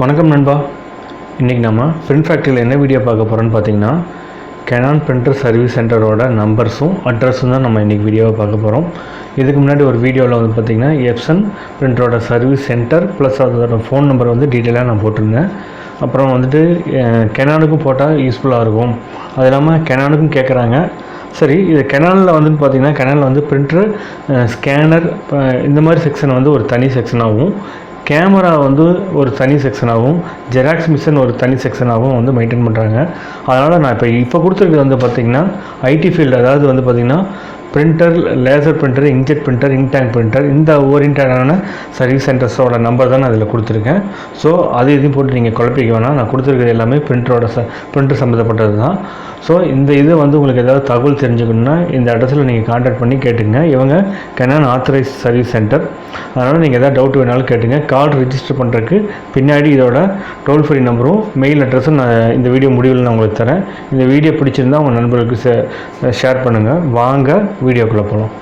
வணக்கம் நண்பா. இன்றைக்கி நம்ம பிரிண்ட் ஃபேக்ட்ரியில் என்ன வீடியோ பார்க்க போகிறோன்னு பார்த்தீங்கன்னா, Canon பிரிண்டர் சர்வீஸ் சென்டரோட நம்பர்ஸும் அட்ரஸும் தான் நம்ம இன்றைக்கி வீடியோவை பார்க்க போகிறோம். இதுக்கு முன்னாடி ஒரு வீடியோவில் வந்து பார்த்திங்கன்னா எப்சன் பிரிண்டரோட சர்வீஸ் சென்டர் ப்ளஸ் அதோட ஃபோன் நம்பர் வந்து டீட்டெயிலாக நான் போட்டிருந்தேன். அப்புறம் வந்துட்டு Canonக்கும் போட்டால் யூஸ்ஃபுல்லாக இருக்கும். அது இல்லாமல் Canonக்கும் கேட்குறாங்க. சரி, இது Canonல் வந்துட்டு பார்த்திங்கன்னா Canonல் வந்து பிரிண்டர், ஸ்கேனர் இந்த மாதிரி செக்ஷன் வந்து ஒரு தனி செக்ஷனாகவும், கேமரா வந்து ஒரு தனி செக்ஷனாகவும், ஜெராக்ஸ் மிஷின் ஒரு தனி செக்ஷனாகவும் வந்து மெயின்டைன் பண்ணுறாங்க. அதனால் நான் இப்போ கொடுத்துருக்கிறது வந்து பார்த்திங்கன்னா ஐடி ஃபீல்டு, அதாவது வந்து பார்த்திங்கன்னா printer, laser printer, inkjet printer, ink tank printer, இந்த ஓரியன்டான சர்வீஸ் சென்டர்ஸோட நம்பர் தான் நான் அதில் கொடுத்துருக்கேன். ஸோ அது எதையும் போட்டு நீங்கள் குழப்பிக்க வேணாம். நான் கொடுத்துருக்கிறது எல்லாமே பிரிண்டர் சம்மந்தப்பட்டது தான். ஸோ இந்த இது வந்து உங்களுக்கு ஏதாவது தகவல் தெரிஞ்சுக்கணுன்னா இந்த அட்ரஸில் நீங்கள் கான்டாக்ட் பண்ணி கேட்டுங்க. இவங்க Canon ஆத்தரைஸ் சர்வீஸ் சென்டர். அதனால் நீங்கள் எதாவது டவுட் வேணாலும் கேட்டுங்க. கால் ரிஜிஸ்டர் பண்ணுறதுக்கு பின்னாடி இதோட டோல் ஃப்ரீ நம்பரும் மெயில் அட்ரஸும் நான் இந்த வீடியோ முடிவில் நான் உங்களுக்கு தரேன். இந்த வீடியோ பிடிச்சிருந்தால் உங்கள் நண்பர்களுக்கு ஷேர் பண்ணுங்கள். வாங்க வீடியோக்குள்ளே போகலாம்.